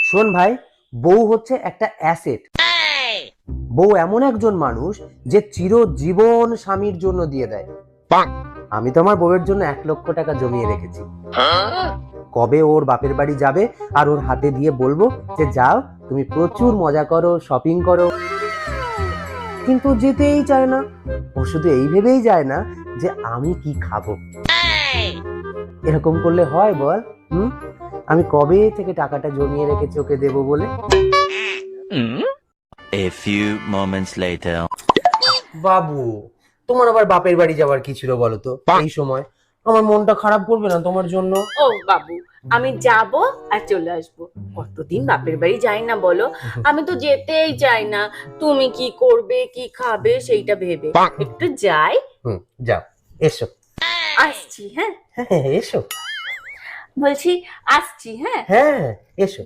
শোন ভাই, বউ হচ্ছে একটা অ্যাসেট। বউ এমন একজন মানুষ যে চিরজীবন স্বামীর জন্য দিয়ে দেয়। আমি তো আমার বউয়ের জন্য 1,00,000 টাকা জমিয়ে রেখেছি। কবে ওর বাপের বাড়ি যাবে আর ওর হাতে দিয়ে বলবো যে যাও, তুমি প্রচুর মজা করো, শপিং করো। কিন্তু যেতেই চায় না। ও শুধু এই ভেবেই যায় না যে আমি কি খাবো। এরকম করলে হয় বল? আমি কবে থেকে টাকাটা জমিয়ে রেখেছি ওকে দেবো বলে। A few moments later. বাবু, তোমার আবার বাপের বাড়ি যাওয়ার কি ছিল বলো তো এই সময়? আমার মনটা খারাপ করবে না তোমার জন্য? ও বাবু, আমি যাব আর চলে আসবো। কতদিন বাপের বাড়ি যাই না বলো? আমি তো যেতেই চাই না। তুমি কি করবে কি খাবে সেইটা ভেবে একটু যাই। যাও, এসো। আসছি, হ্যাঁ। হ্যাঁ, এসো। বলছি আসছি, হ্যাঁ। হ্যাঁ, এসো।